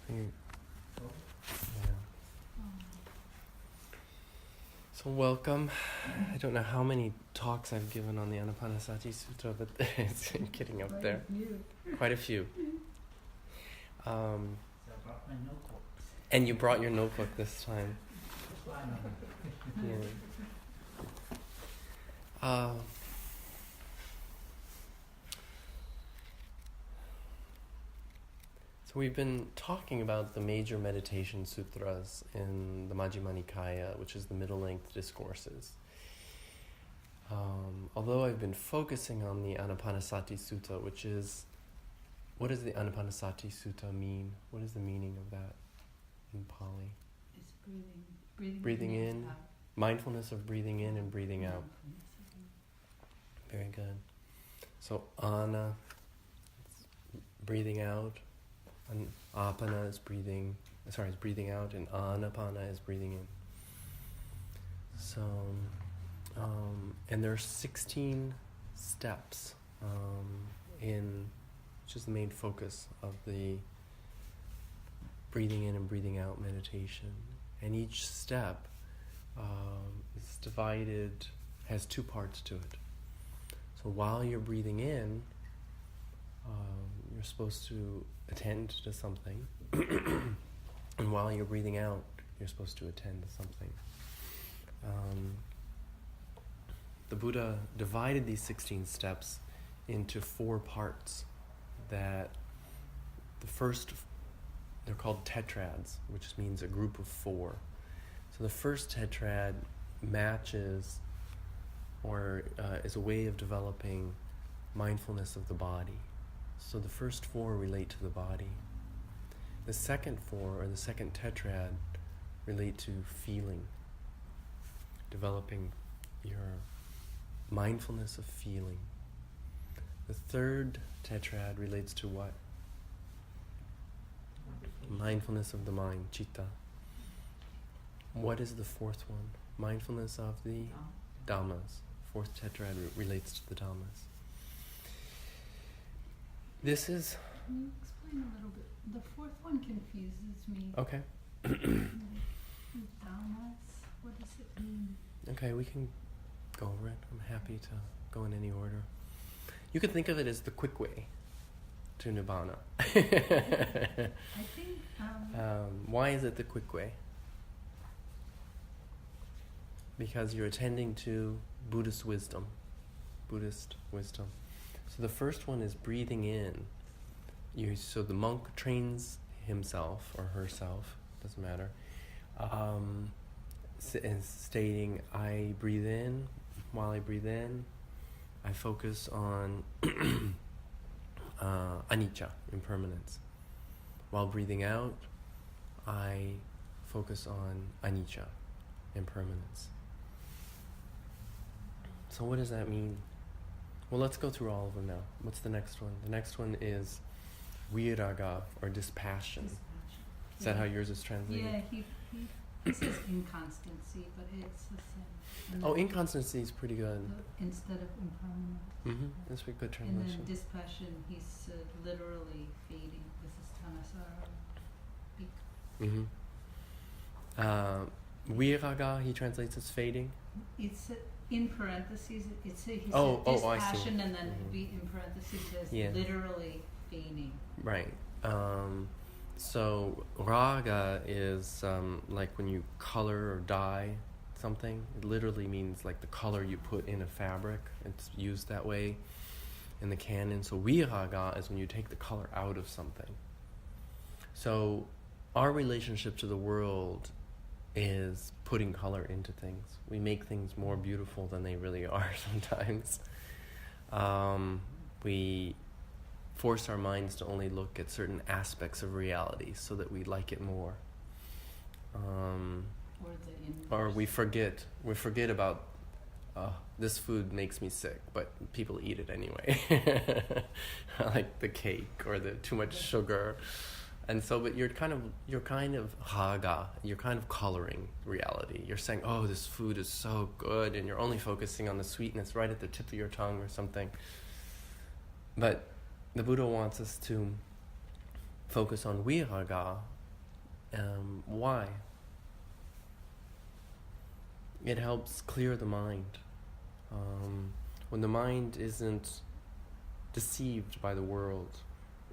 Yeah. So welcome. I don't know how many talks I've given on the Anapanasati Sutra, but it's getting up there. Quite a few. So I brought my notebook. And you brought your notebook this time. Yeah. So we've been talking about the major meditation sutras in the Majjhima Nikaya, which is the middle-length discourses. Although I've been focusing on the Anapanasati Sutta, which is, what does the Anapanasati Sutta mean? What is the meaning of that in Pali? It's breathing. Breathing in, out. mindfulness of breathing in and breathing out. Very good. So ana, breathing out, and apana is breathing out, and anapana is breathing in. So, and there are 16 steps which is the main focus of the breathing in and breathing out meditation. And each step is divided, has two parts to it. So while you're breathing in, you're supposed to attend to something. And while you're breathing out, you're supposed to attend to something. The Buddha divided these 16 steps into 4 parts. That the first, they're called tetrads, which means a group of 4. So the first tetrad matches or is a way of developing mindfulness of the body. So the first 4 relate to the body. The second 4, or the second tetrad, relate to feeling, developing your mindfulness of feeling. The third tetrad relates to what? Mindfulness of the mind, citta. What is the 4th one? Mindfulness of the dhammas. 4th tetrad relates to the dhammas. This is... Can you explain a little bit? The 4th one confuses me. Okay. Dhammas, what does it mean? Okay, we can go over it. I'm happy to go in any order. You could think of it as the quick way to Nibbana. I think... why is it the quick way? Because you're attending to Buddhist wisdom. So the first one is breathing in. So the monk trains himself or herself, doesn't matter, and stating, I breathe in. While I breathe in, I focus on anicca, impermanence. While breathing out, I focus on anicca, impermanence. So what does that mean? Well, let's go through all of them now. What's the next one? The next one is viraga, or dispassion. Is that how yours is translated? Yeah, he says inconstancy, but it's the same. Oh, inconstancy is pretty good. Instead of impermanence. That's a good And translation. then dispassion, he's literally fading. This is tanasara. Viraga, he translates as fading. It's in parentheses. He said I see. dispassion, and then in parentheses says literally fading. Right. So raga is like when you color or dye something. It literally means like the color you put in a fabric. It's used that way in the canon. So viraga is when you take the color out of something. So our relationship to the world is putting color into things. We make things more beautiful than they really are sometimes. We force our minds to only look at certain aspects of reality so that we like it more. Or we forget about this food makes me sick, but people eat it anyway. Like the cake or the too much sugar. And so, but you're kind of raga, you're kind of coloring reality. You're saying, oh, this food is so good, and you're only focusing on the sweetness right at the tip of your tongue or something. But the Buddha wants us to focus on viraga, Why? It helps clear the mind. When the mind isn't deceived by the world,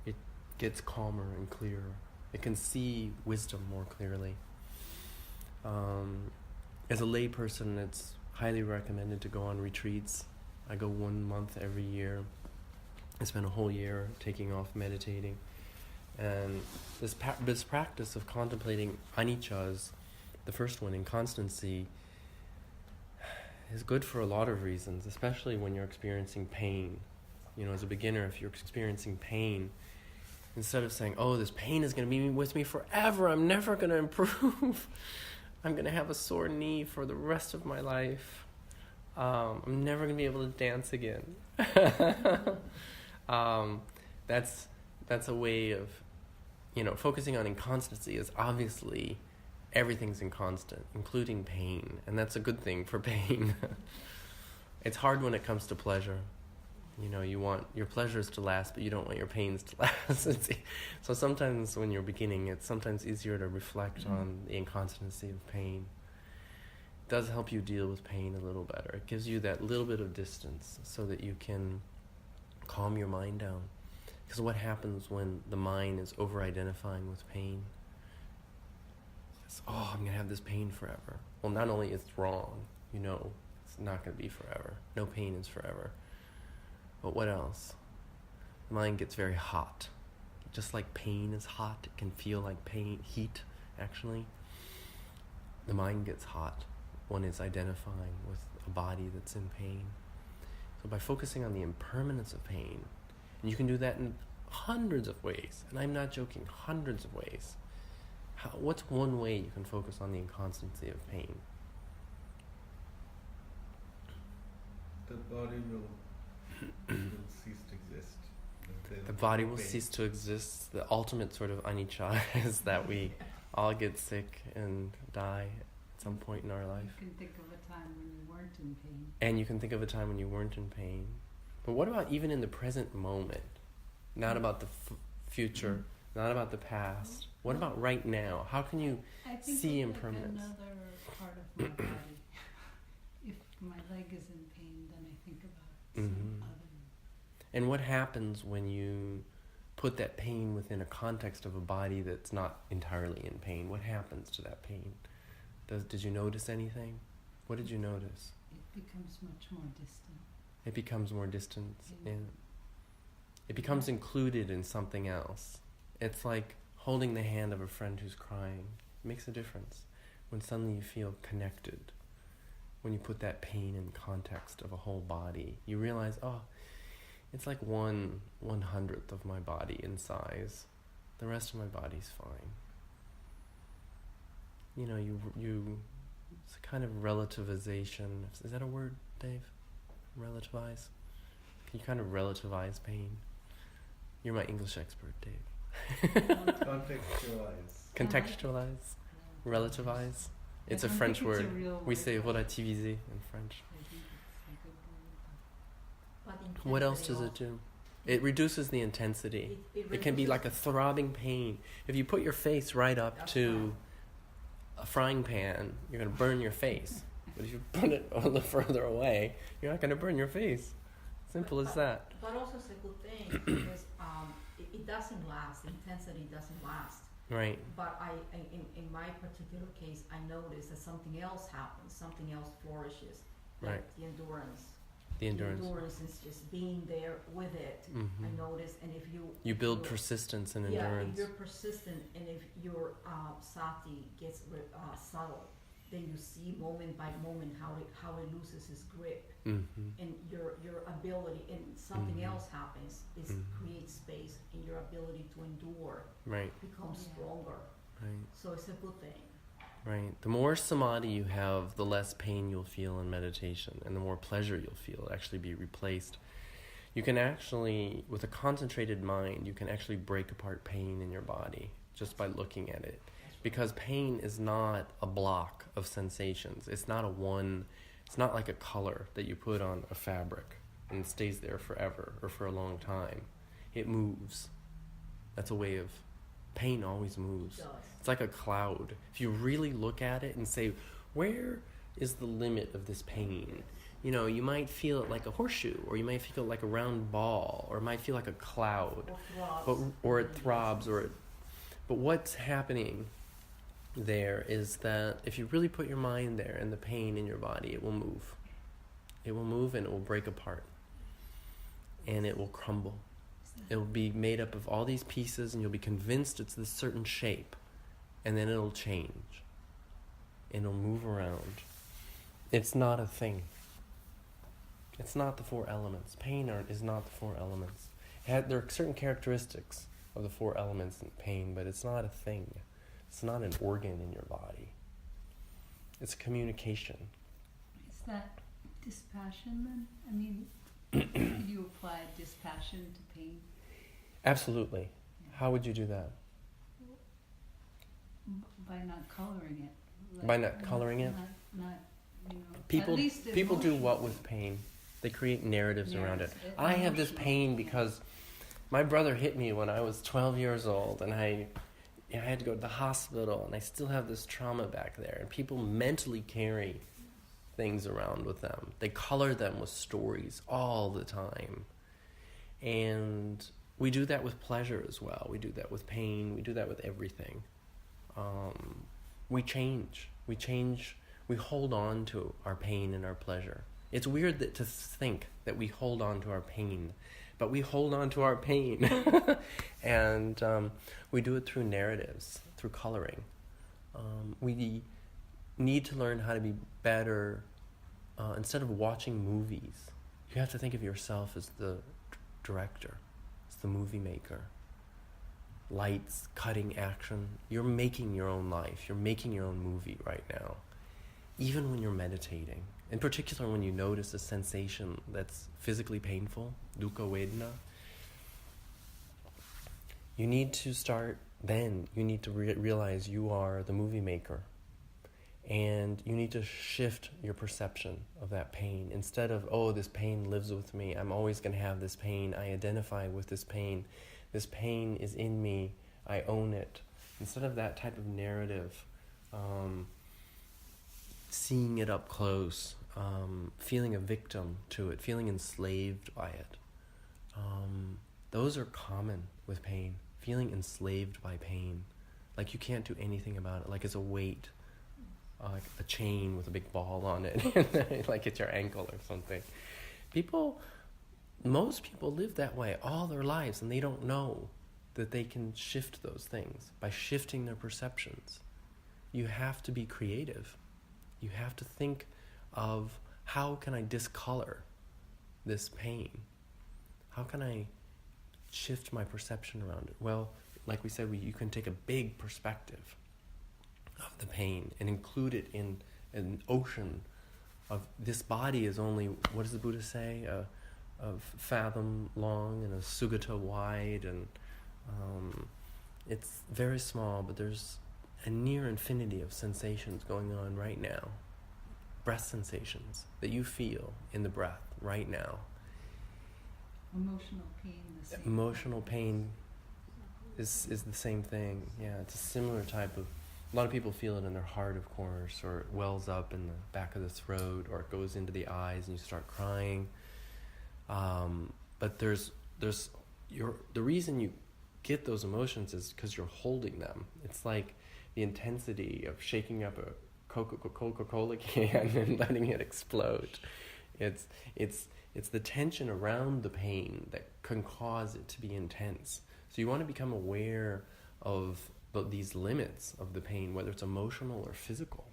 it gets calmer and clearer. It can see wisdom more clearly. As a lay person, it's highly recommended to go on retreats. I go 1 month every year. I spend a whole year taking off meditating. And this practice of contemplating anicca's, the first one, inconstancy, is good for a lot of reasons, especially when you're experiencing pain. You know, as a beginner, if you're experiencing pain, instead of saying, oh, this pain is going to be with me forever, I'm never going to improve, I'm going to have a sore knee for the rest of my life, I'm never going to be able to dance again. That's a way of, focusing on inconstancy is obviously everything's inconstant, including pain, and that's a good thing for pain. It's hard when it comes to pleasure. You want your pleasures to last, but you don't want your pains to last. So sometimes when you're beginning, it's sometimes easier to reflect on the inconstancy of pain. It does help you deal with pain a little better. It gives you that little bit of distance so that you can calm your mind down. Because what happens when the mind is over-identifying with pain? Oh, I'm going to have this pain forever. Well, not only is it wrong, it's not going to be forever. No pain is forever. But what else? The mind gets very hot. Just like pain is hot, it can feel like heat, actually. The mind gets hot when it's identifying with a body that's in pain. So by focusing on the impermanence of pain, and you can do that in hundreds of ways, and I'm not joking, hundreds of ways. What's one way you can focus on the inconstancy of pain? The body will cease to exist. The body will cease to exist. The ultimate sort of anicca is that we all get sick and die at some point in our life. You can think of a time when you weren't in pain. And you can think of a time when you weren't in pain. But what about even in the present moment? Not about the future, not about the past. What about right now? How can you see impermanence? Like another part of my body. If my leg is in pain, then I think about some other. And what happens when you put that pain within a context of a body that's not entirely in pain? What happens to that pain? Did you notice anything? What did you notice? It becomes much more distant. It becomes more distant. And it becomes included in something else. It's like holding the hand of a friend who's crying. It makes a difference when suddenly you feel connected. When you put that pain in context of a whole body, you realize, oh, it's like 1/100th of my body in size. The rest of my body's fine. It's a kind of relativization. Is that a word, Dave? Relativize? Can you kind of relativize pain? You're my English expert, Dave. Contextualize. Relativize. It's a French word. We say relativiser in French. What else does it do? It reduces the intensity. It can be like a throbbing pain. If you put your face right up to a frying pan, you're going to burn your face. But if you put it a little further away, you're not going to burn your face. Simple as that. But also it's a good thing because it doesn't last. Intensity doesn't last. Right. But in my particular case, I noticed that something else happens. Something else flourishes. Like Right. the endurance. The endurance. The endurance is just being there with it. Mm-hmm. I noticed, and if you build persistence and yeah, endurance. if you're persistent, and if your sati gets subtle, then you see moment by moment how it loses its grip, Mm-hmm. and your ability, and something Mhm. else happens. It Mhm. creates space, and your ability to endure Right. becomes stronger. Right. So it's a good thing. Right. The more samadhi you have, the less pain you'll feel in meditation, and the more pleasure you'll feel. It'll actually be replaced. You can actually, with a concentrated mind, you can actually break apart pain in your body just by looking at it. Because pain is not a block of sensations. It's not it's not like a color that you put on a fabric and it stays there forever or for a long time. It moves. That's a way of Pain always moves. It does. It's like a cloud. If you really look at it and say, where is the limit of this pain? You know, you might feel it like a horseshoe, or you might feel it like a round ball, or it might feel like a cloud, or it throbs, but what's happening there is that if you really put your mind there and the pain in your body, it will move. It will move and it will break apart. And it will crumble. It will be made up of all these pieces, and you'll be convinced it's this certain shape. And then it'll change. And it'll move around. It's not a thing. It's not the four elements. Pain is not the four elements. There are certain characteristics of the four elements in pain, but it's not a thing. It's not an organ in your body. It's a communication. Is that dispassion then? I mean, could you apply dispassion to pain? Absolutely. How would you do that? By not coloring it. By not coloring it? Not, you know, People at least do emotion. what with pain? They create narratives around it. Yes, I have this emotional, pain yeah. because my brother hit me when I was 12 years old, and I had to go to the hospital, and I still have this trauma back there. And people mentally carry things around with them. They color them with stories all the time. And we do that with pleasure as well. We do that with pain. We do that with everything. We change. We hold on to our pain and our pleasure. It's weird to think that we hold on to our pain, but we hold on to our pain. And we do it through narratives, through coloring. We need to learn how to be better. Instead of watching movies, you have to think of yourself as the director, as the movie maker. Lights, cutting, action. You're making your own life. You're making your own movie right now. Even when you're meditating. In particular, when you notice a sensation that's physically painful, dukkha vedana, you need to start then. You need to realize you are the movie maker. And you need to shift your perception of that pain. Instead of, oh, this pain lives with me. I'm always going to have this pain. I identify with this pain. This pain is in me. I own it. Instead of that type of narrative, seeing it up close, feeling a victim to it, feeling enslaved by it. Those are common with pain. Feeling enslaved by pain. Like you can't do anything about it. Like it's a weight. Like a chain with a big ball on it. Like it's your ankle or something. Most people live that way all their lives, and they don't know that they can shift those things by shifting their perceptions. You have to be creative. You have to think of, how can I discolor this pain? How can I shift my perception around it? Well, like we said, you can take a big perspective of the pain and include it in an ocean of, this body is only, what does the Buddha say? A fathom long and a sugata wide, and it's very small, but there's a near infinity of sensations going on right now. Breath sensations that you feel in the breath right now. Emotional pain, the same. Emotional pain is the same thing. Yeah, it's a similar type of, a lot of people feel it in their heart, of course, or it wells up in the back of the throat, or it goes into the eyes and you start crying. But the reason you get those emotions is because you're holding them. It's like the intensity of shaking up a Coca-Cola can and letting it explode. It's the tension around the pain that can cause it to be intense. So you want to become aware of these limits of the pain, whether it's emotional or physical.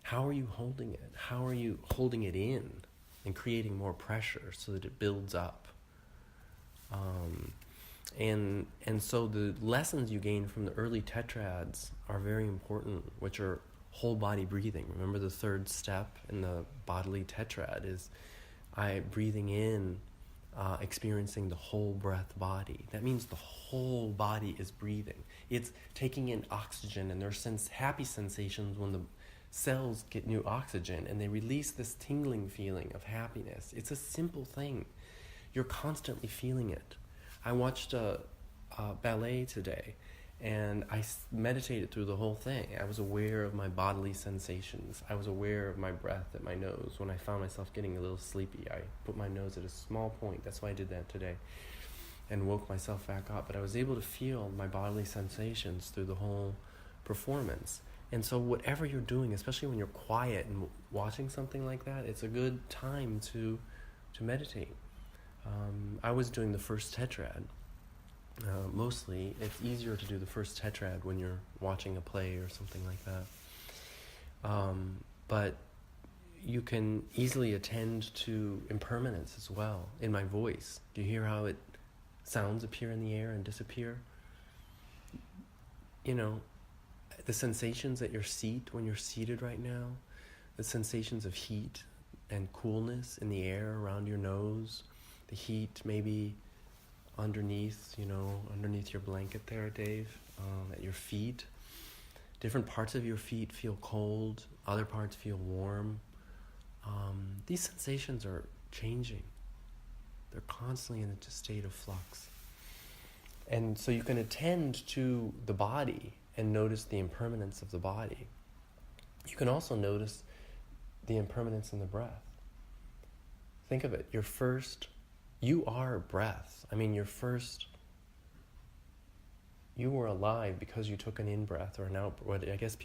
How are you holding it? How are you holding it in and creating more pressure so that it builds up? And so the lessons you gain from the early tetrads are very important, which are whole body breathing. Remember, the third step in the bodily tetrad is breathing in, experiencing the whole breath body. That means the whole body is breathing. It's taking in oxygen, and there's happy sensations when the cells get new oxygen and they release this tingling feeling of happiness. It's a simple thing. You're constantly feeling it. I watched a ballet today, and I meditated through the whole thing. I was aware of my bodily sensations. I was aware of my breath at my nose. When I found myself getting a little sleepy, I put my nose at a small point. That's why I did that today, and woke myself back up. But I was able to feel my bodily sensations through the whole performance. And so whatever you're doing, especially when you're quiet and watching something like that, it's a good time to meditate. I was doing the first Tetrad. Mostly, it's easier to do the first Tetrad when you're watching a play or something like that. But you can easily attend to impermanence as well in my voice. Do you hear how sounds appear in the air and disappear? You know, the sensations at your seat when you're seated right now, the sensations of heat and coolness in the air around your nose, the heat maybe underneath your blanket there, Dave, at your feet. Different parts of your feet feel cold, other parts feel warm. These sensations are changing. They're constantly in a state of flux. And so you can attend to the body and notice the impermanence of the body. You can also notice the impermanence in the breath. Think of it, you are breath. I mean, you were alive because you took an in-breath or an out-breath. I guess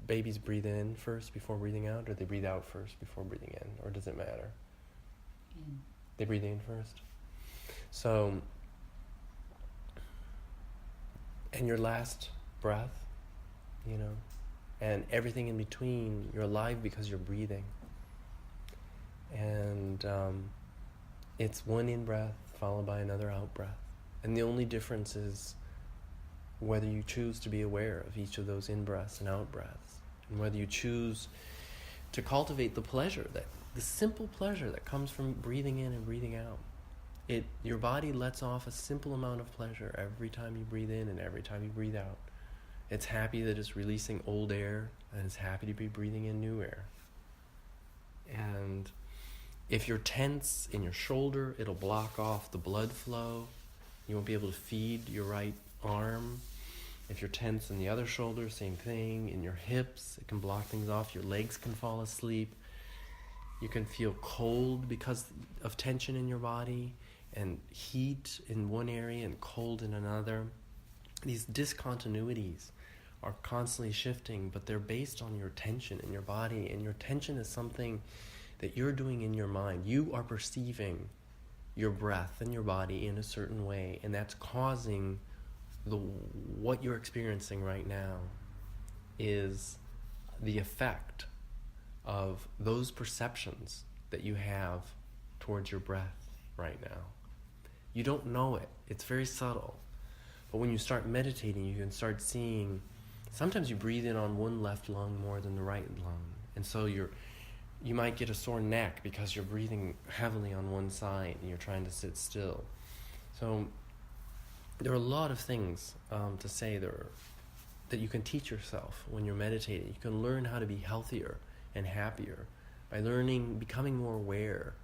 babies breathe in first before breathing out, or they breathe out first before breathing in, or does it matter? In. They breathe in first. So, and your last breath, and everything in between, you're alive because you're breathing. And it's one in-breath followed by another out-breath. And the only difference is whether you choose to be aware of each of those in-breaths and out-breaths, and whether you choose to cultivate the simple pleasure that comes from breathing in and breathing out. Your body lets off a simple amount of pleasure every time you breathe in and every time you breathe out. It's happy that it's releasing old air, and it's happy to be breathing in new air. And if you're tense in your shoulder, it'll block off the blood flow. You won't be able to feed your right arm. If you're tense in the other shoulder, same thing. In your hips, it can block things off. Your legs can fall asleep. You can feel cold because of tension in your body, and heat in one area and cold in another. These discontinuities are constantly shifting, but they're based on your tension in your body, and your tension is something that you're doing in your mind. You are perceiving your breath and your body in a certain way, and that's causing what you're experiencing right now is the effect of those perceptions that you have towards your breath right now. You don't know it. It's very subtle. But when you start meditating, you can start seeing, sometimes you breathe in on one left lung more than the right lung. And so you might get a sore neck because you're breathing heavily on one side and you're trying to sit still. So there are a lot of things to say that you can teach yourself when you're meditating. You can learn how to be healthier and happier by becoming more aware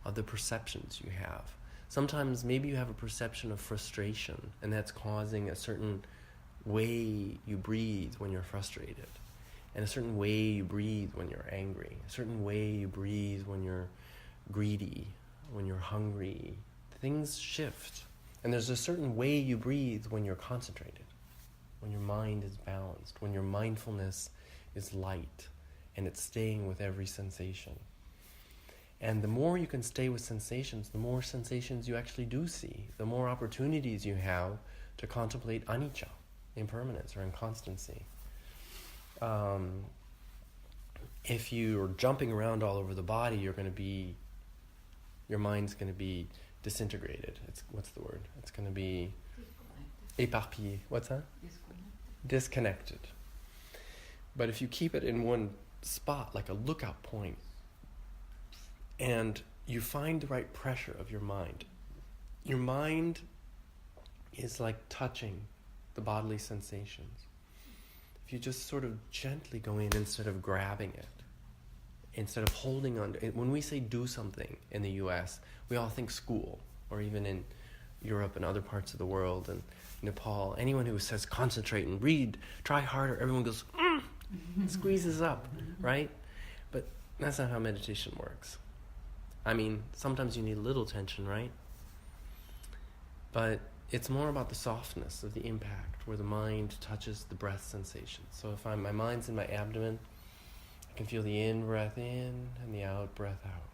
of the perceptions you have. Sometimes maybe you have a perception of frustration, and that's causing a certain way you breathe when you're frustrated, and a certain way you breathe when you're angry, a certain way you breathe when you're greedy, when you're hungry. Things shift. And there's a certain way you breathe when you're concentrated, when your mind is balanced, when your mindfulness is light, and it's staying with every sensation. And the more you can stay with sensations, the more sensations you actually do see, the more opportunities you have to contemplate anicca, impermanence or inconstancy. If you're jumping around all over the body, your mind's going to be disintegrated. What's the word? It's going to be éparpillé. What's that? Disconnected. But if you keep it in one spot, like a lookout point, and you find the right pressure of your mind is like touching the bodily sensations. If you just sort of gently go in instead of grabbing it, instead of holding on to it. When we say do something in the US, we all think school, or even in Europe and other parts of the world and Nepal, anyone who says concentrate and read, try harder, everyone goes, squeezes up, right? But that's not how meditation works. I mean, sometimes you need a little tension, right? But it's more about the softness of the impact, where the mind touches the breath sensation. So if my mind's in my abdomen, I can feel the in-breath in and the out-breath out.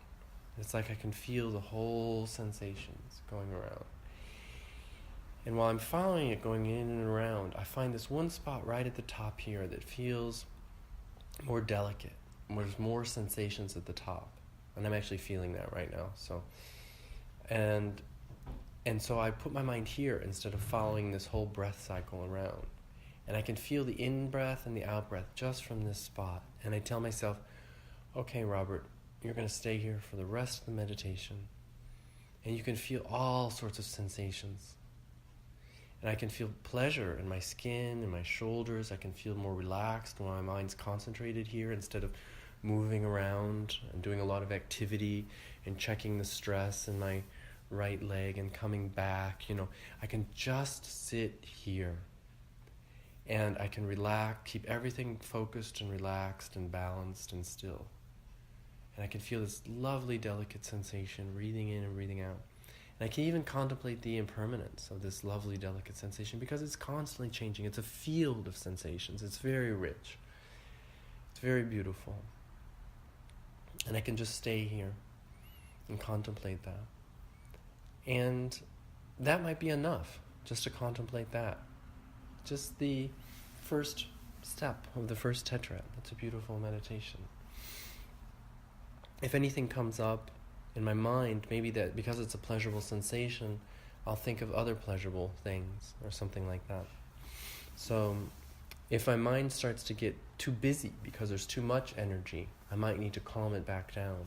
It's like I can feel the whole sensations going around. And while I'm following it going in and around, I find this one spot right at the top here that feels more delicate. There's more sensations at the top. And I'm actually feeling that right now. And so I put my mind here instead of following this whole breath cycle around. And I can feel the in-breath and the out-breath just from this spot. And I tell myself, okay, Robert, you're going to stay here for the rest of the meditation. And you can feel all sorts of sensations. And I can feel pleasure in my skin and my shoulders. I can feel more relaxed when my mind's concentrated here instead of moving around and doing a lot of activity and checking the stress in my right leg and coming back. I can just sit here. And I can relax, keep everything focused and relaxed and balanced and still. And I can feel this lovely, delicate sensation, breathing in and breathing out. And I can even contemplate the impermanence of this lovely, delicate sensation because it's constantly changing. It's a field of sensations. It's very rich. It's very beautiful. And I can just stay here and contemplate that. And that might be enough, just to contemplate that. Just the first step of the first tetrad. That's a beautiful meditation. If anything comes up in my mind, maybe that because it's a pleasurable sensation, I'll think of other pleasurable things or something like that. So if my mind starts to get too busy because there's too much energy, I might need to calm it back down.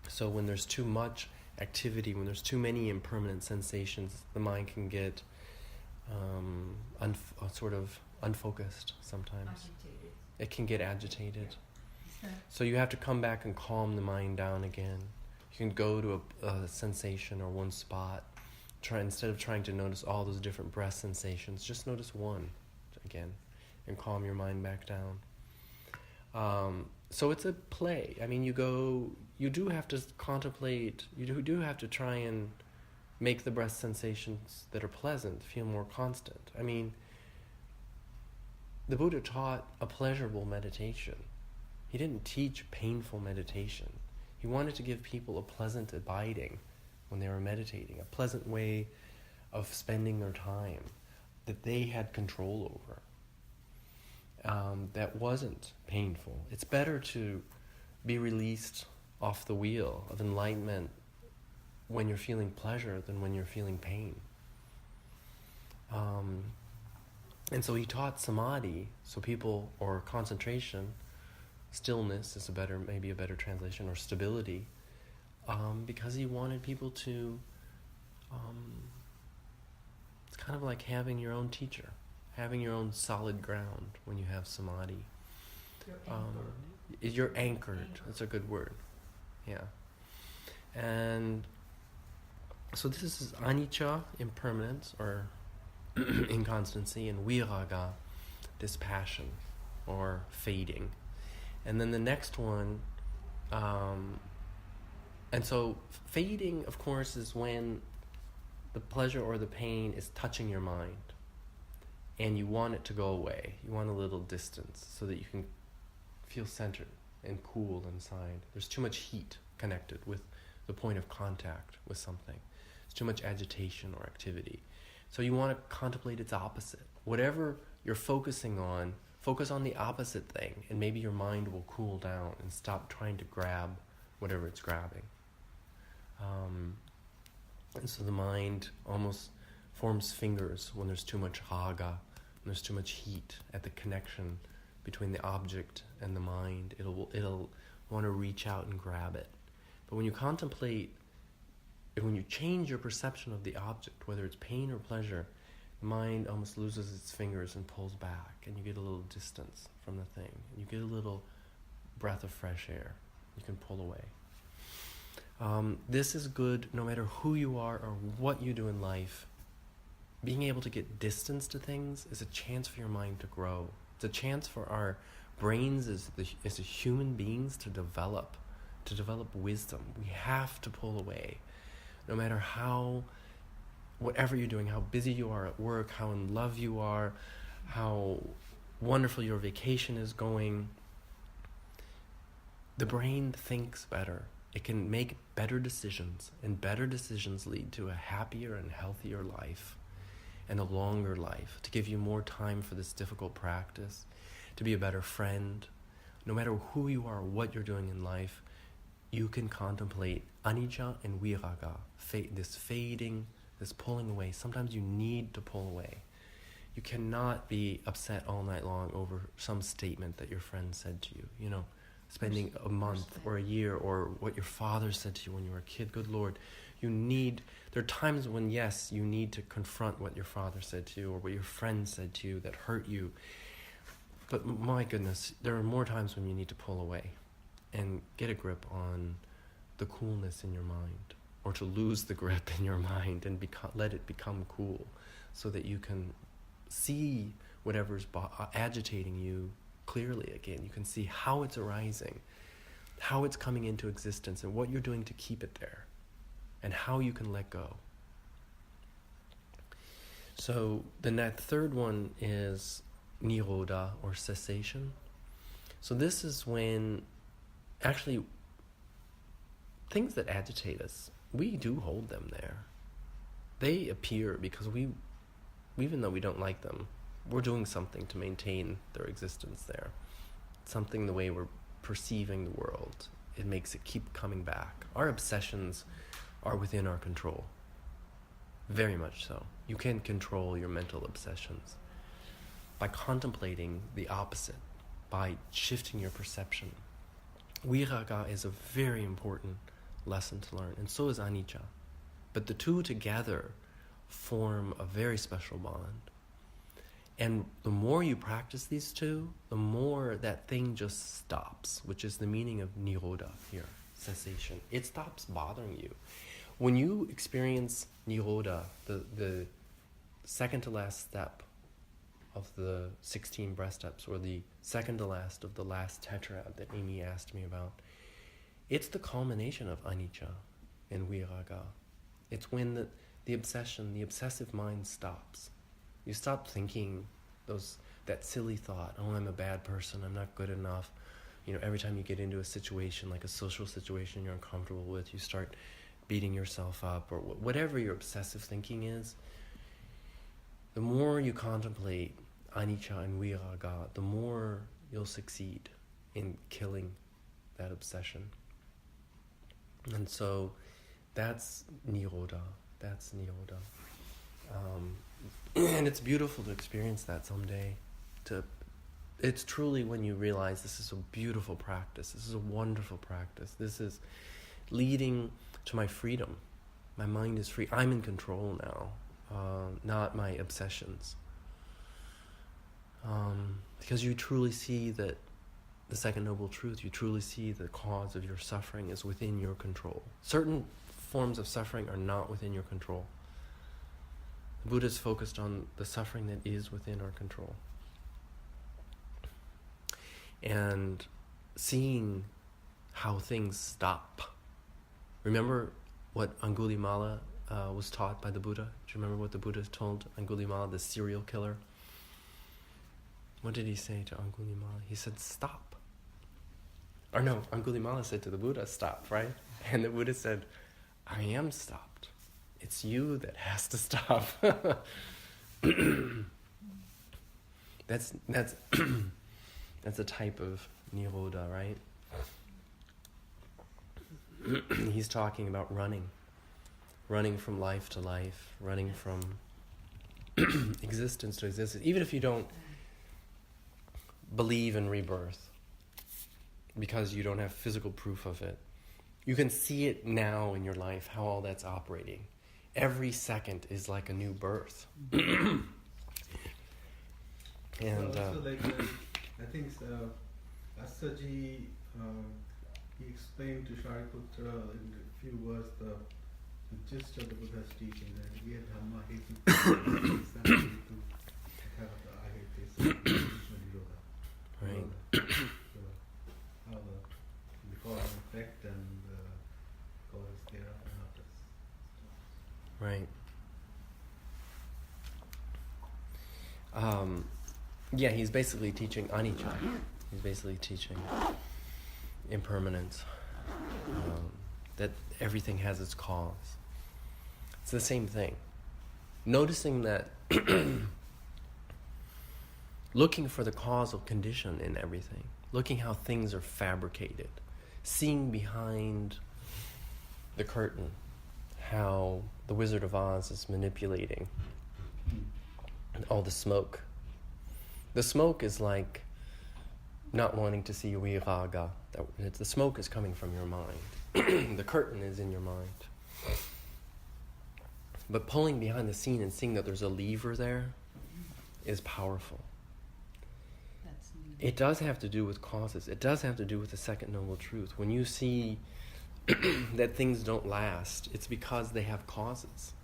So when there's too much activity, when there's too many impermanent sensations, the mind can get sort of unfocused sometimes. Agitated. It can get agitated. So, So you have to come back and calm the mind down again. You can go to a sensation or one spot. Instead of trying to notice all those different breath sensations, just notice one again and calm your mind back down. So it's a play. I mean, you do have to contemplate, you do have to try and make the breath sensations that are pleasant feel more constant. I mean, the Buddha taught a pleasurable meditation. He didn't teach painful meditation. He wanted to give people a pleasant abiding when they were meditating, a pleasant way of spending their time that they had control over. That wasn't painful. It's better to be released off the wheel of enlightenment when you're feeling pleasure than when you're feeling pain. And so he taught samadhi, or concentration, stillness is maybe a better translation, or stability, because he wanted people to, it's kind of like having your own teacher, having your own solid ground when you have samadhi. You're anchored. That's a good word. Yeah. And so this is anicca, impermanence, or inconstancy, and viraga, dispassion, or fading. And then the next one, and so fading, of course, is when the pleasure or the pain is touching your mind and you want it to go away. You want a little distance so that you can feel centered and cool inside. There's too much heat connected with the point of contact with something. There's too much agitation or activity. So you want to contemplate its opposite. Whatever you're focusing on, focus on the opposite thing, and maybe your mind will cool down and stop trying to grab whatever it's grabbing. And so the mind almost forms fingers when there's too much raga, when there's too much heat at the connection between the object and the mind. It'll want to reach out and grab it. But when you contemplate, when you change your perception of the object, whether it's pain or pleasure, the mind almost loses its fingers and pulls back, and you get a little distance from the thing. You get a little breath of fresh air. You can pull away. This is good no matter who you are or what you do in life. Being able to get distance to things is a chance for your mind to grow. It's a chance for our brains as human beings to develop wisdom. We have to pull away. No matter whatever you're doing, how busy you are at work, how in love you are, how wonderful your vacation is going, the brain thinks better. It can make better decisions, and better decisions lead to a happier and healthier life and a longer life, to give you more time for this difficult practice, to be a better friend. No matter who you are, what you're doing in life, you can contemplate anicca and viraga, this fading, this pulling away. Sometimes you need to pull away. You cannot be upset all night long over some statement that your friend said to you, spending a month or a year, or what your father said to you when you were a kid. Good Lord, there are times when, yes, you need to confront what your father said to you or what your friend said to you that hurt you. But my goodness, there are more times when you need to pull away and get a grip on the coolness in your mind, or to lose the grip in your mind and let it become cool, so that you can see whatever's agitating you clearly again. You can see how it's arising, how it's coming into existence, and what you're doing to keep it there, and how you can let go. So that third one is nirodha, or cessation. So this is when actually things that agitate us, we do hold them there. They appear because even though we don't like them, we're doing something to maintain their existence there. Something, the way we're perceiving the world, it makes it keep coming back. Our obsessions are within our control. Very much so. You can control your mental obsessions by contemplating the opposite, by shifting your perception. Viraga is a very important lesson to learn, and so is anicca. But the two together form a very special bond. And the more you practice these two, the more that thing just stops, which is the meaning of nirodha here, cessation. It stops bothering you. When you experience nirodha, the second to last step of the 16 breath steps, or the second to last of the last tetrad that Amy asked me about, it's the culmination of anicca and viraga. It's when the obsessive mind stops. You stop thinking that silly thought, oh, I'm a bad person, I'm not good enough. Every time you get into a situation, like a social situation you're uncomfortable with, you start beating yourself up, or whatever your obsessive thinking is. The more you contemplate anicca and viraga, the more you'll succeed in killing that obsession. And so that's nirodha. And it's beautiful to experience that someday. It's truly when you realize this is a beautiful practice. This is a wonderful practice. This is leading to my freedom. My mind is free. I'm in control now, not my obsessions. Because you truly see that the second noble truth, you truly see the cause of your suffering is within your control. Certain forms of suffering are not within your control. The Buddha is focused on the suffering that is within our control. And seeing how things stop. Remember what Angulimala was taught by the Buddha? Do you remember what the Buddha told Angulimala, the serial killer? What did he say to Angulimala? He said, stop. Or no, Angulimala said to the Buddha, stop, right? And the Buddha said, I am stopped. It's you that has to stop. That's a type of nirodha, right? He's talking about running from life to life, running from existence to existence. Even if you don't believe in rebirth, because you don't have physical proof of it, you can see it now in your life, how all that's operating. Every second is like a new birth. And also I think Asaji he explained to Shariputra in a few words the gist of the Buddha's teaching that we had Dhamma Hetu Right. How the cause and effect and the causes thereof and after. Right. Yeah, he's basically teaching anicca. He's basically teaching impermanence. That everything has its cause. It's the same thing. Noticing that, looking for the causal condition in everything, looking how things are fabricated, seeing behind the curtain how the Wizard of Oz is manipulating all the smoke. The smoke is like not wanting to see viraga. The smoke is coming from your mind. The curtain is in your mind. But pulling behind the scene and seeing that there's a lever there is powerful. That's me. It does have to do with causes. It does have to do with the second noble truth. When you see that things don't last, it's because they have causes.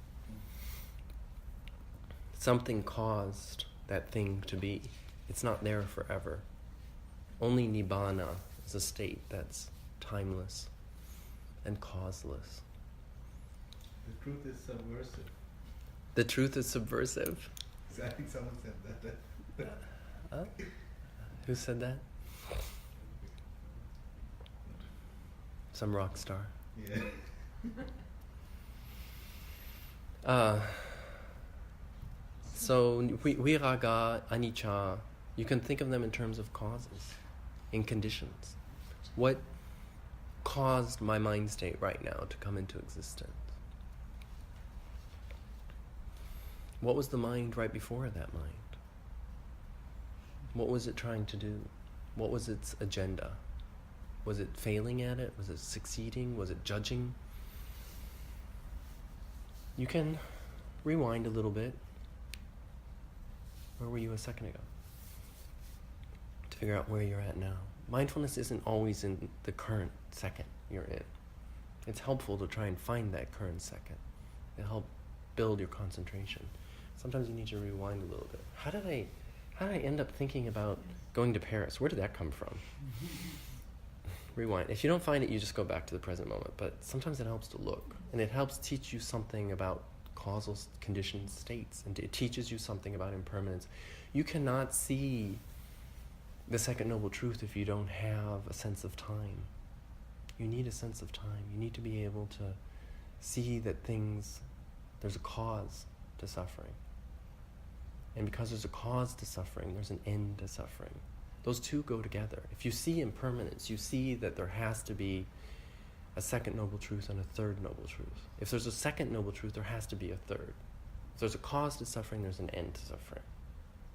Something caused that thing to be. It's not there forever. Only nibbana is a state that's timeless and causeless. The truth is subversive. The truth is subversive. I think someone said that. Huh? Who said that? Some rock star. Yeah. So viraga, anicca, you can think of them in terms of causes, in conditions. What caused my mind state right now to come into existence? What was the mind right before that mind? What was it trying to do? What was its agenda? Was it failing at it? Was it succeeding? Was it judging? You can rewind a little bit. Where were you a second ago? To figure out where you're at now. Mindfulness isn't always in the current second you're in. It's helpful to try and find that current second. It'll help build your concentration. Sometimes you need to rewind a little bit. How did I end up thinking about going to Paris? Where did that come from? Rewind. If you don't find it, you just go back to the present moment. But sometimes it helps to look. And it helps teach you something about causal conditioned states. And it teaches you something about impermanence. You cannot see the second noble truth if you don't have a sense of time. You need a sense of time. You need to be able to see that there's a cause to suffering. And because there's a cause to suffering, there's an end to suffering. Those two go together. If you see impermanence, you see that there has to be a second noble truth and a third noble truth. If there's a second noble truth, there has to be a third. If there's a cause to suffering, there's an end to suffering.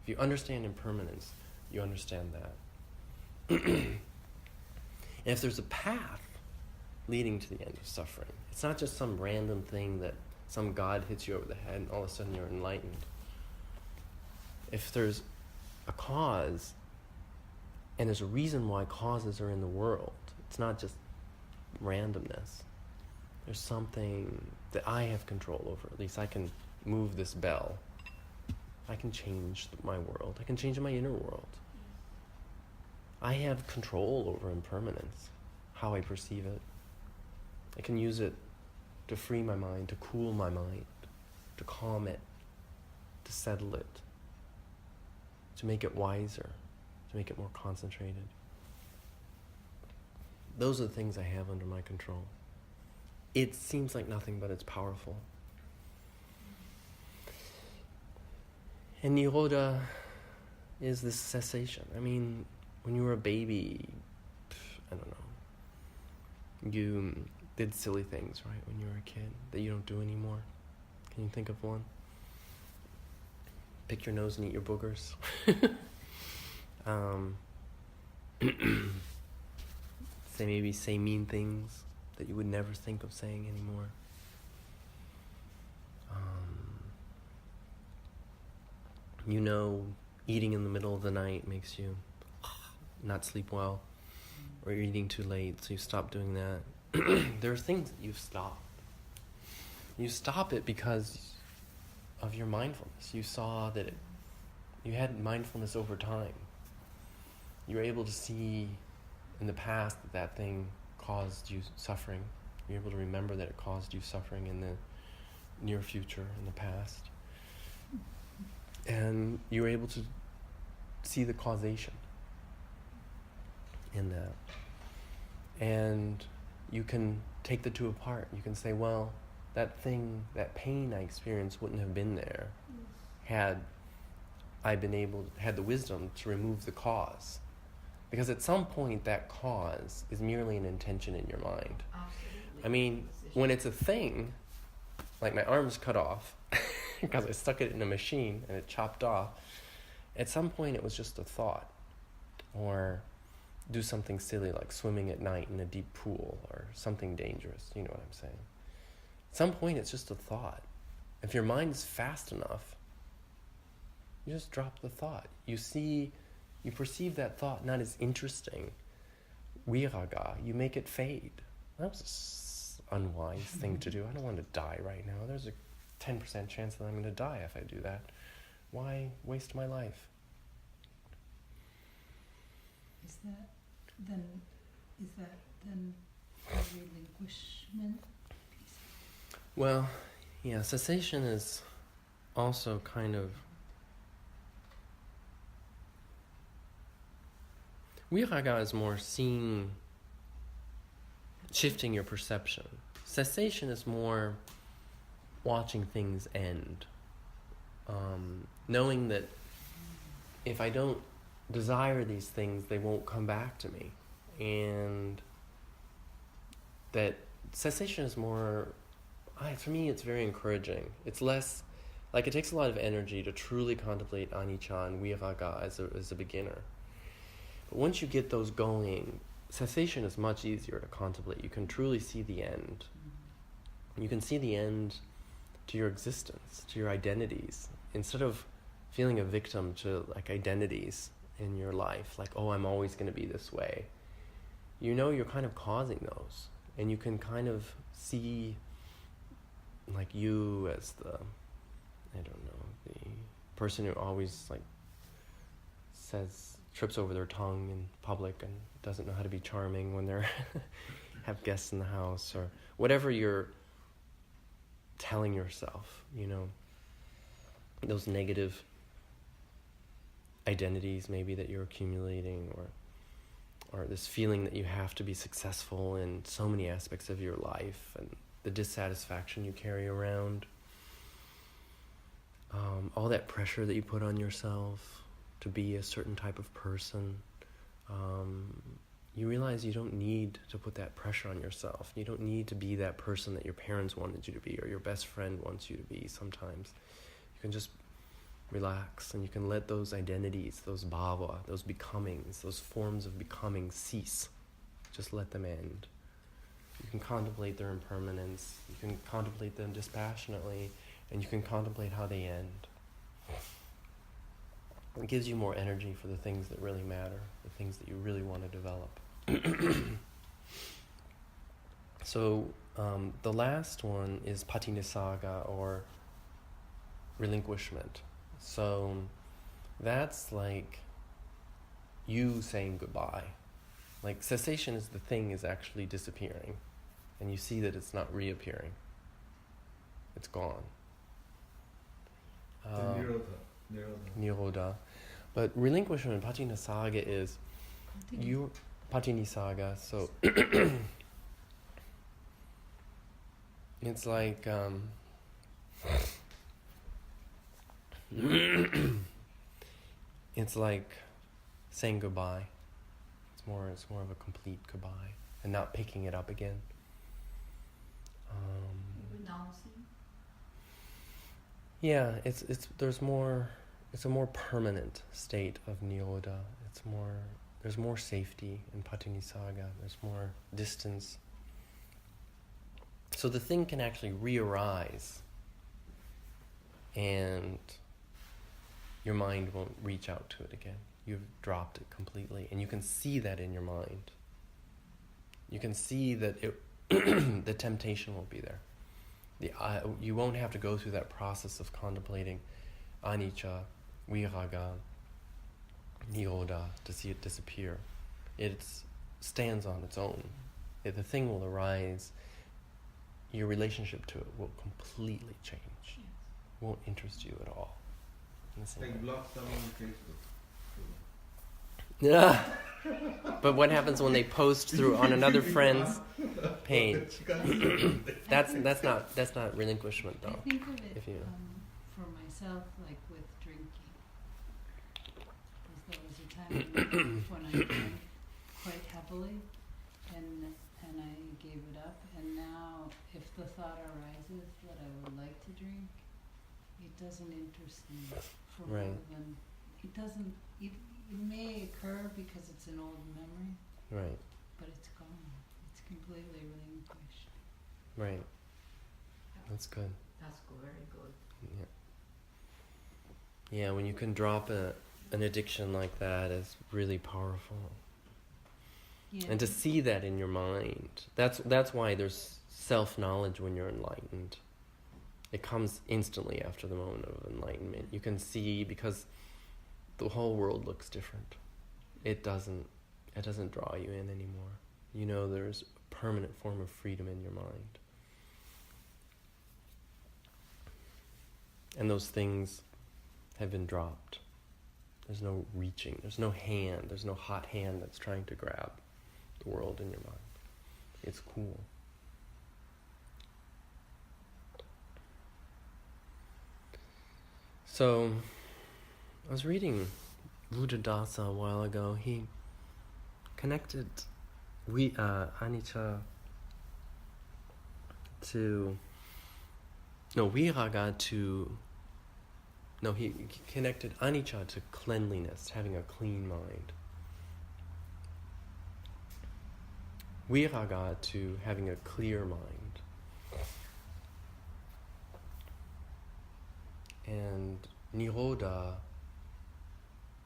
If you understand impermanence, you understand that. And if there's a path leading to the end of suffering, it's not just some random thing that some God hits you over the head and all of a sudden you're enlightened. If there's a cause, and there's a reason why causes are in the world, it's not just randomness. There's something that I have control over. At least I can move this bell. I can change my world. I can change my inner world. I have control over impermanence, how I perceive it. I can use it to free my mind, to cool my mind, to calm it, to settle it, to make it wiser, to make it more concentrated. Those are the things I have under my control. It seems like nothing, but it's powerful. And Nirodha is this cessation. I mean, when you were a baby, I don't know, you did silly things, right, when you were a kid that you don't do anymore. Can you think of one? Pick your nose and eat your boogers. Say mean things that you would never think of saying anymore. Eating in the middle of the night makes you not sleep well, or you're eating too late, so you stop doing that. There are things that you've stopped. You stop it because of your mindfulness. You saw that you had mindfulness over time. You were able to see in the past that thing caused you suffering. You're able to remember that it caused you suffering in the near future, in the past. And you were able to see the causation in that. And you can take the two apart. You can say, well, that thing, that pain I experienced wouldn't have been there had I had the wisdom to remove the cause. Because at some point that cause is merely an intention in your mind. Absolutely. I mean, when it's a thing, like my arm's cut off because I stuck it in a machine and it chopped off, at some point it was just a thought. Or do something silly like swimming at night in a deep pool or something dangerous, you know what I'm saying. At some point it's just a thought. If your mind is fast enough, you just drop the thought. You perceive that thought not as interesting. Viraga, you make it fade. That was an unwise thing to do. I don't want to die right now. There's a 10% chance that I'm going to die if I do that. Why waste my life? Is that then a relinquishment piece? Well, yeah, cessation is also kind of... Viraga is more seeing, shifting your perception. Cessation is more watching things end. Knowing that if I don't desire these things, they won't come back to me. And that cessation is more, for me, it's very encouraging. It's less, like it takes a lot of energy to truly contemplate anicca and viraga as a beginner. But once you get those going, cessation is much easier to contemplate. You can truly see the end. You can see the end to your existence, to your identities. Instead of feeling a victim to like identities in your life, like, oh, I'm always going to be this way. You know you're kind of causing those. And you can kind of see like you as the person who always like trips over their tongue in public and doesn't know how to be charming when they're have guests in the house, or whatever you're telling yourself, those negative identities maybe that you're accumulating, or this feeling that you have to be successful in so many aspects of your life, and the dissatisfaction you carry around, all that pressure that you put on yourself to be a certain type of person. You realize you don't need to put that pressure on yourself. You don't need to be that person that your parents wanted you to be, or your best friend wants you to be sometimes. You can just relax, and you can let those identities, those bhava, those becomings, those forms of becoming cease. Just let them end. You can contemplate their impermanence. You can contemplate them dispassionately, and you can contemplate how they end. It gives you more energy for the things that really matter, the things that you really want to develop. So the last one is patinisaga, or relinquishment. So that's like you saying goodbye. Like cessation is the thing is actually disappearing, and you see that it's not reappearing. It's gone. Nirodha. But relinquishment, patinisaga, is your patinisaga. So it's like it's like saying goodbye. It's more of a complete goodbye, and not picking it up again. Renouncing. Yeah, it's a more permanent state of nirodha. There's more safety in patinisaga. There's more distance. So the thing can actually re-arise, and your mind won't reach out to it again. You've dropped it completely, and you can see that in your mind. You can see that the temptation will be there. You won't have to go through that process of contemplating anicca, viraga, nirodha to see it disappear. It stands on its own. If the thing will arise, your relationship to it will completely change. Yes. Won't interest you at all. In the same Like way. block someone on Facebook. Yeah. But what happens when they post through on another friend's page? That's not relinquishment I though. think of it If you- for myself like with drinking. Because there was a time in my life when I drank quite heavily and I gave it up, and now if the thought arises that I would like to drink, it doesn't interest me for more Right. than it doesn't it may occur because it's an old memory, Right, but it's gone. It's completely relinquished. right. That's good. That's very good. Yeah. Yeah, when you can drop an addiction like that is really powerful. Yeah. And to see that in your mind, that's why there's self-knowledge when you're enlightened. It comes instantly after the moment of enlightenment. You can see because the whole world looks different. It doesn't draw you in anymore. You know there's a permanent form of freedom in your mind. And those things have been dropped. There's no reaching, there's no hand, there's no hot hand that's trying to grab the world in your mind. It's cool. So, I was reading Buddhadasa a while ago. He connected anicca he connected anicca to cleanliness, having a clean mind. Viraga to having a clear mind. And nirodha,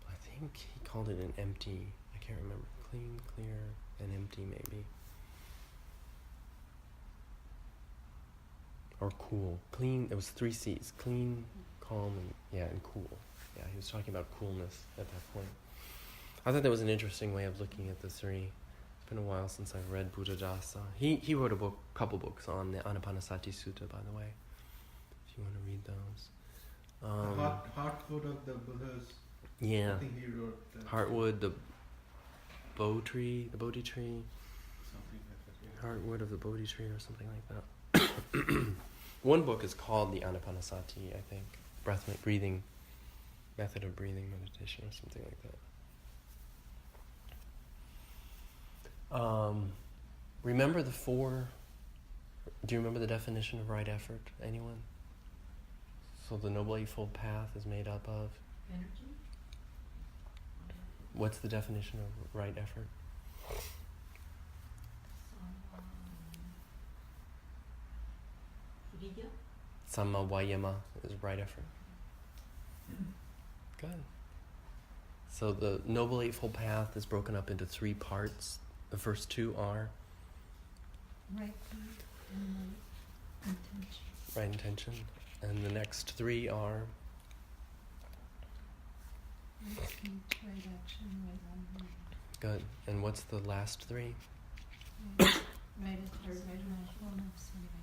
I think he called it an empty, I can't remember, clean, clear, and empty maybe. Or cool. Clean, it was 3 C's. Clean, calm, and cool. Yeah, he was talking about coolness at that point. I thought that was an interesting way of looking at the three. It's been a while since I've read Buddhadasa. He wrote a couple books on the Anapanasati Sutta, by the way, if you want to read those. Heartwood of the Buddhas. Yeah. I think he wrote that. Heartwood, the Bodhi tree, Something like that. Yeah. Heartwood of the Bodhi tree or something like that. One book is called the Anapanasati, I think. Breathing, method of breathing meditation or something like that. Remember the 4, do you remember the definition of right effort? Anyone? So the Noble Eightfold Path is made up of? Energy? What's the definition of right effort? Viriya? Samma Vayama is right effort. Good. So the Noble Eightfold Path is broken up into 3 parts. The first 2 are Right deed and right intention. right intention, and the next 3 are Right speech, right action, right language. good. And what's the last 3? Right effort, right mindfulness, and right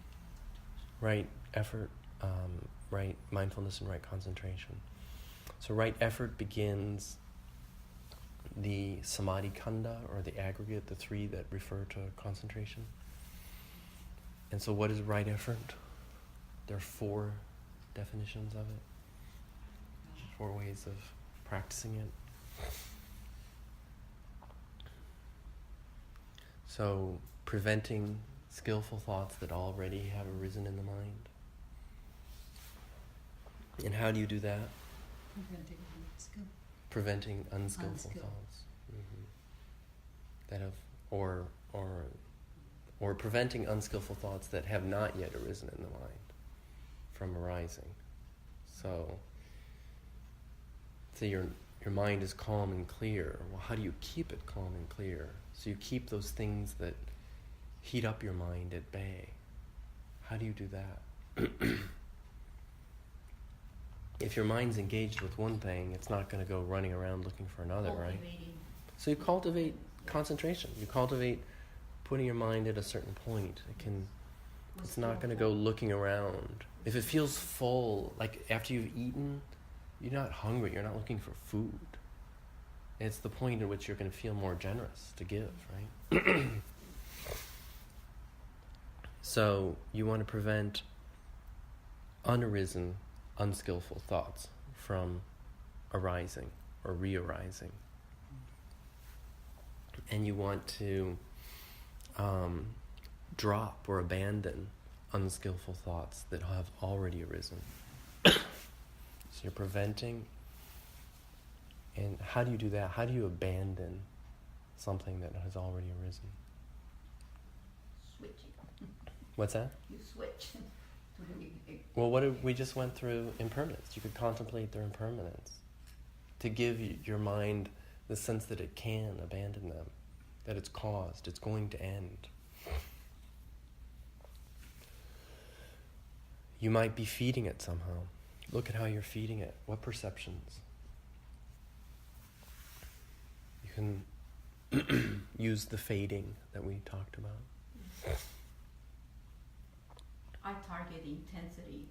Right effort, right mindfulness, and right concentration. So right effort begins the samadhi khanda, or the aggregate, the 3 that refer to concentration. And so what is right effort? There are 4 definitions of it, 4 ways of practicing it. So preventing skillful thoughts that already have arisen in the mind. And how do you do that? preventing skill. Preventing unskillful Unskillful. thoughts. That have, or preventing unskillful thoughts that have not yet arisen in the mind from arising. So your mind is calm and clear. Well, how do you keep it calm and clear? So you keep those things that heat up your mind at bay. How do you do that? If your mind's engaged with one thing, it's not going to go running around looking for another, right? So you cultivate concentration. You cultivate putting your mind at a certain point. It's not going to go looking around. If it feels full, like after you've eaten, you're not hungry. You're not looking for food. It's the point at which you're going to feel more generous to give, right? So you want to prevent unarisen, unskillful thoughts from arising or re-arising. And you want to drop or abandon unskillful thoughts that have already arisen. So you're preventing. And how do you do that? How do you abandon something that has already arisen? Switching. What's that? You switch. Well, we just went through impermanence. You could contemplate their impermanence to give your mind the sense that it can abandon them, that it's caused, it's going to end. You might be feeding it somehow. Look at how you're feeding it. What perceptions? You can use the fading that we talked about. I target the intensity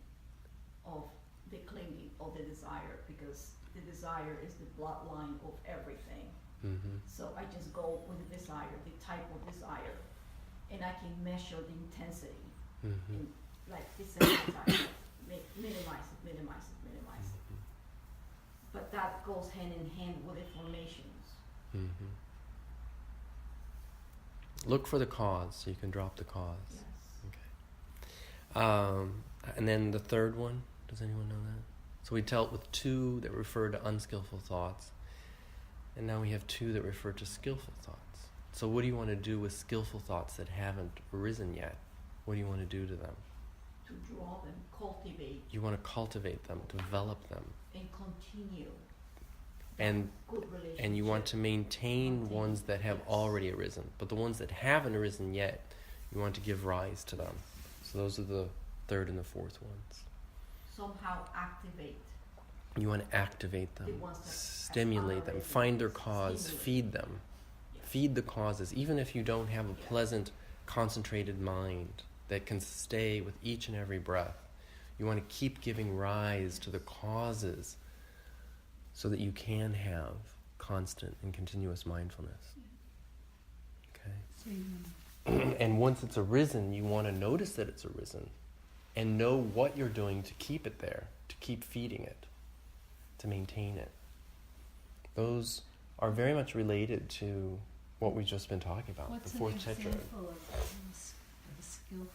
of the clinging, of the desire, because the desire is the bloodline of everything. Mm-hmm. So I just go with the desire, the type of desire, and I can measure the intensity. Mm-hmm. In, like desensitize, minimize it. But that goes hand in hand with the formations. Mm-hmm. Look for the cause, so you can drop the cause. Yes. And then the third one, does anyone know that? So we dealt with two that refer to unskillful thoughts, and now we have two that refer to skillful thoughts. So what do you want to do with skillful thoughts that haven't arisen yet? What do you want to do to them? To draw them, cultivate. You want to cultivate them, develop them. And continue. And Good relationship. and you want to maintain ones that have already arisen. But the ones that haven't arisen yet, you want to give rise to them. So those are the third and the fourth ones. Somehow activate. You want to activate them, The ones that stimulate them, already find their cause, stimulate. feed them. Yeah. Feed the causes, even if you don't have a pleasant, concentrated mind that can stay with each and every breath. You want to keep giving rise to the causes so that you can have constant and continuous mindfulness. Okay? So you And once it's arisen, you want to notice that it's arisen and know what you're doing to keep it there, to keep feeding it, to maintain it. Those are very much related to what we've just been talking about, what's the fourth an Tetrad. example of a skillful?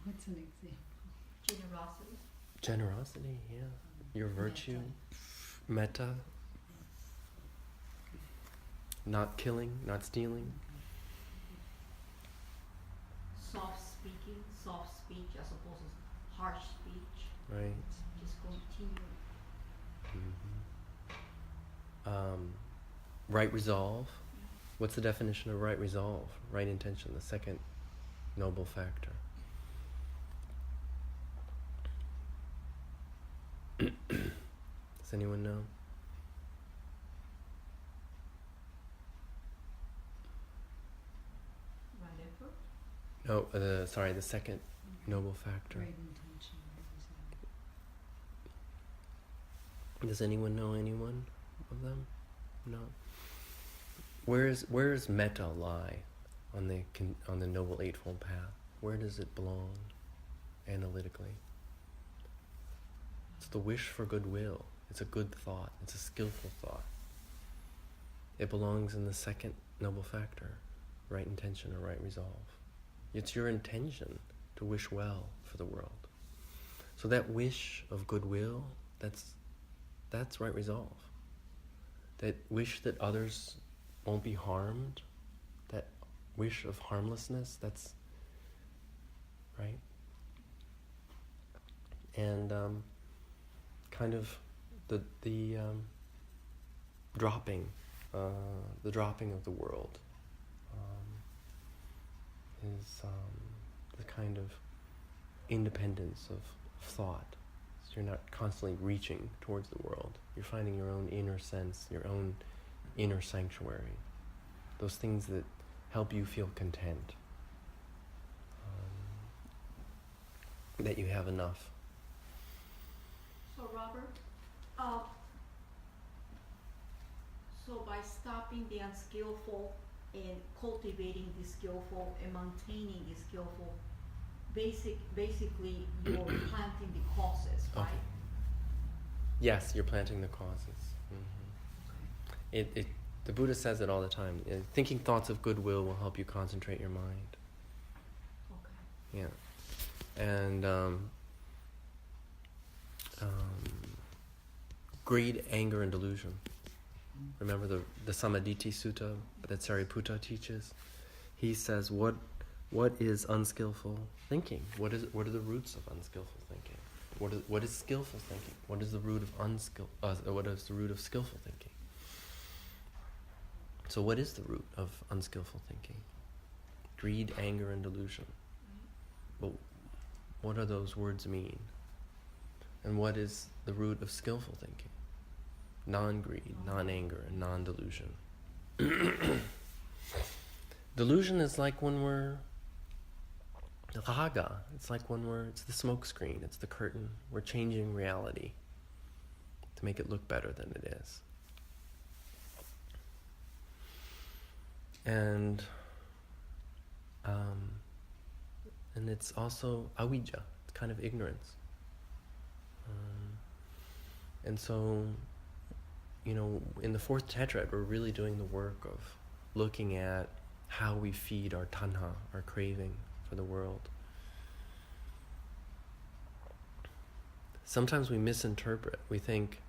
What's an example? Generosity. Generosity, yeah. Your virtue, metta, not killing, not stealing. Soft speaking, soft speech as opposed to harsh speech. Right. Just continue. Right resolve. What's the definition of right resolve? Right intention, the second noble factor. Does anyone know? Right effort. No, the second noble factor. Great intention. Does anyone know anyone of them? No. Where is metta lie on the noble eightfold path? Where does it belong analytically? It's the wish for goodwill. It's a good thought. It's a skillful thought. It belongs in the second noble factor, right intention or right resolve. It's your intention to wish well for the world. So that wish of goodwill, that's right resolve. That wish that others won't be harmed, that wish of harmlessness, that's right. And kind of the dropping of the world, is the kind of independence of thought. So you're not constantly reaching towards the world. You're finding your own inner sense, your own inner sanctuary. Those things that help you feel content. That you have enough. So Robert, so by stopping the unskillful and cultivating the skillful and maintaining the skillful, basically you're planting the causes, right? Okay. Yes, you're planting the causes. The Buddha says it all the time. Thinking thoughts of goodwill will help you concentrate your mind. Okay. Yeah. And greed, anger, and delusion. Remember the Samaditi Sutta that Sariputta teaches? He says, what is unskillful thinking? What are the roots of unskillful thinking? What is skillful thinking? What is the root of what is the root of skillful thinking? So what is the root of unskillful thinking? Greed, anger, and delusion. But what do those words mean? And what is the root of skillful thinking? Non-greed, non-anger, and non-delusion. Delusion is like when we're raga. It's like when it's the smoke screen, it's the curtain. We're changing reality to make it look better than it is. And it's also avijja, it's kind of ignorance. And so, in the fourth Tetrad, we're really doing the work of looking at how we feed our tanha, our craving for the world. Sometimes we misinterpret. We think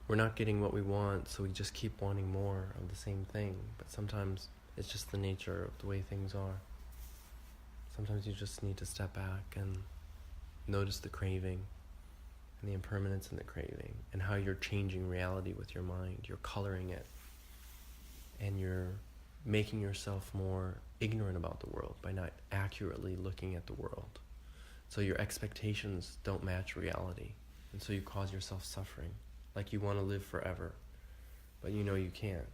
we're not getting what we want, so we just keep wanting more of the same thing. But sometimes it's just the nature of the way things are. Sometimes you just need to step back and notice the craving and the impermanence in the craving and how you're changing reality with your mind. You're coloring it and you're making yourself more ignorant about the world by not accurately looking at the world. So your expectations don't match reality, and so you cause yourself suffering. Like you want to live forever, but you know you can't.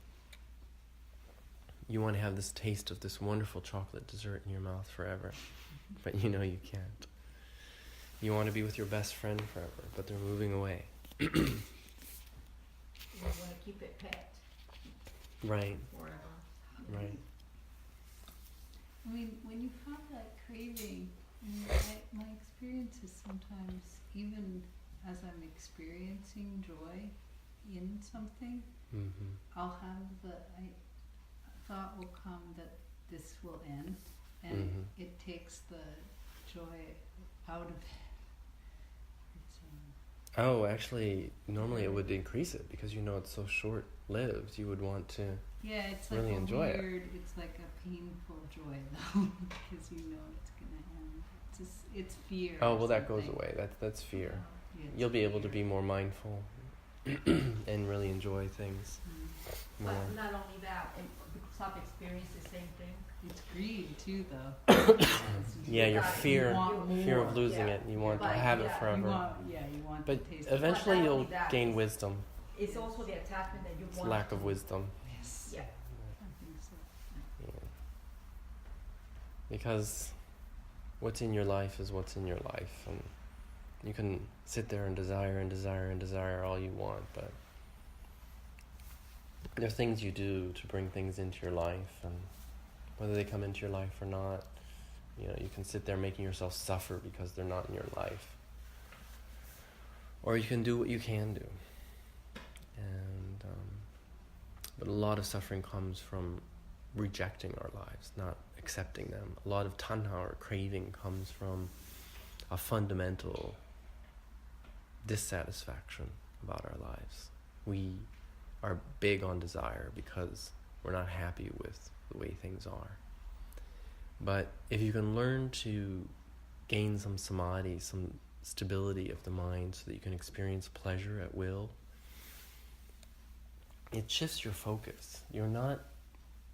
You want to have this taste of this wonderful chocolate dessert in your mouth forever, but you know you can't. You want to be with your best friend forever, but they're moving away. You want to keep it pet Right, forever. right. I mean, when you have that craving, my experience is sometimes, even as I'm experiencing joy in something, Mm-hmm. I'll have thought will come that this will end, and Mm-hmm. it takes the joy out of it. It's, Oh, actually, normally it would increase it because it's so short-lived. You would want to. yeah, it's Really like enjoy it. it's like a painful joy though, because you know it's gonna end. It's fear. Oh, or well, that goes something. away. That's fear. Yeah, it's You'll be able to fear. be more mindful and really enjoy things Mm. more. But not only that, and some experience the same thing. It's greed too, though. Yeah, your You fear want fear more. of losing Yeah. it. You want to But, have yeah, it you forever. You want But the taste. eventually But not you'll only that, gain it's- wisdom. It's also the attachment that you It's want. lack of wisdom. Yes. Yeah. I think so. Yeah. Because what's in your life is what's in your life, and you can sit there and desire and desire and desire all you want, but there are things you do to bring things into your life, and whether they come into your life or not, you can sit there making yourself suffer because they're not in your life. Or you can do what you can do. And but a lot of suffering comes from rejecting our lives, not accepting them. A lot of tanha or craving comes from a fundamental dissatisfaction about our lives. We are big on desire because we're not happy with the way things are. But if you can learn to gain some samadhi, some stability of the mind so that you can experience pleasure at will, it shifts your focus. You're not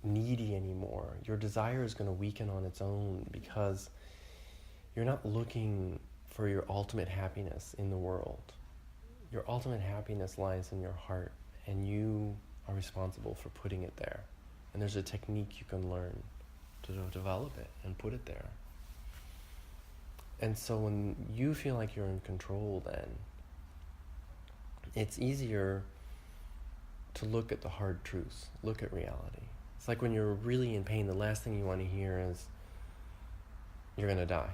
needy anymore. Your desire is going to weaken on its own because you're not looking for your ultimate happiness in the world. Your ultimate happiness lies in your heart, and you are responsible for putting it there. And there's a technique you can learn to develop it and put it there. And so when you feel like you're in control, then it's easier to look at the hard truths, look at reality. It's like when you're really in pain, the last thing you want to hear is, you're going to die,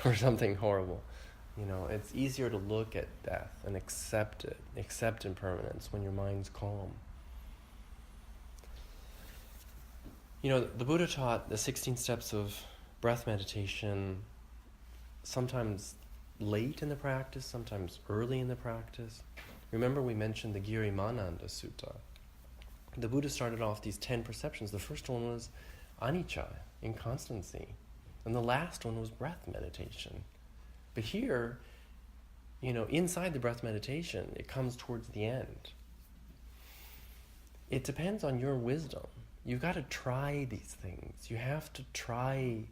or something horrible. You know, it's easier to look at death and accept it, accept impermanence when your mind's calm. You know, the Buddha taught the 16 steps of breath meditation, sometimes late in the practice, sometimes early in the practice. Remember we mentioned the Girimananda Sutta. The Buddha started off these 10 perceptions. The first one was anicca, inconstancy. And the last one was breath meditation. But here, you know, inside the breath meditation, it comes towards the end. It depends on your wisdom. You've got to try these things. You have to try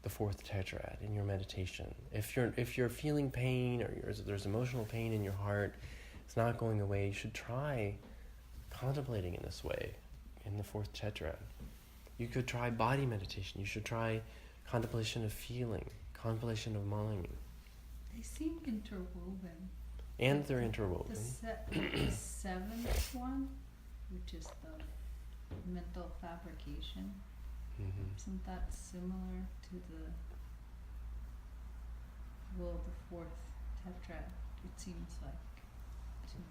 the fourth tetrad in your meditation. If you're feeling pain, or there's emotional pain in your heart, it's not going away, you should try contemplating in this way, in the fourth tetrad. You could try body meditation. You should try contemplation of feeling, contemplation of mind. They seem interwoven. And they're interwoven. The seventh one, which is the mental fabrication, isn't that similar to the fourth tetrad? It seems like to me.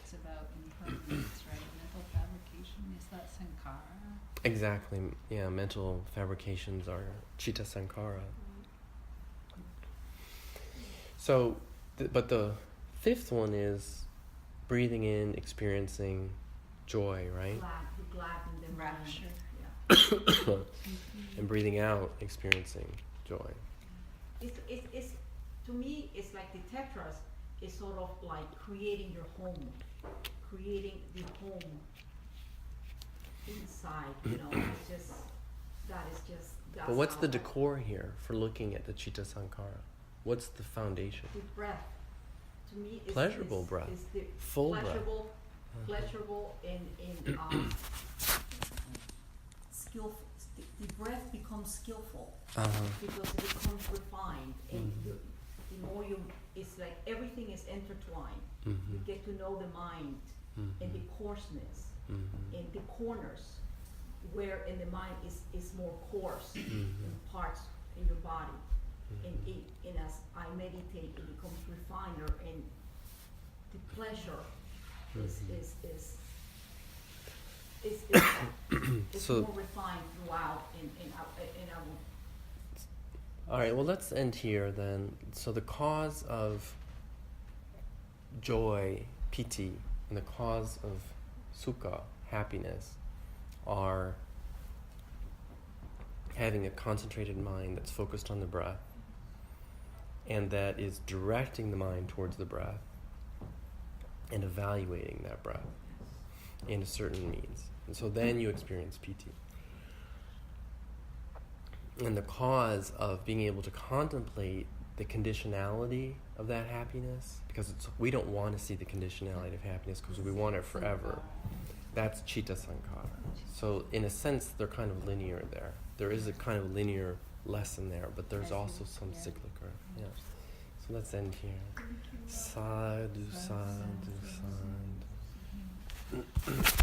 It's about impermanence, right? Mental fabrication, is that sankhara? Exactly, yeah, mental fabrications are citta sankhara. So, but the fifth one is breathing in, experiencing joy, right? Gladden the Rapture. Yeah. And breathing out, experiencing joy. It's to me, it's like the tetras is sort of like creating your home, creating the home inside. You know, it's just that is just. That's But what's how the decor here for looking at the citta sankhara? What's the foundation? The breath, to me, is Pleasurable breath. Is the Full pleasurable, breath. pleasurable in skillful. The breath becomes skillful because it becomes refined, and the more you, it's like everything is intertwined. You get to know the mind and the coarseness and the corners, where in the mind is more coarse in parts in your body. And as I meditate, it becomes refiner, and the pleasure is So- more refined throughout. And I will. All right, well, let's end here then. So the cause of joy, piti, and the cause of sukha, happiness, are having a concentrated mind that's focused on the breath, and that is directing the mind towards the breath and evaluating that breath in a certain means. And so then you experience piti. And the cause of being able to contemplate the conditionality of that happiness, because we don't want to see the conditionality of happiness because we want it forever, that's citta sankhara. So in a sense, they're kind of linear there. There is a kind of linear lesson there, but there's also some cyclical. Yeah. So let's end here. Sadhu, sadhu, sadhu.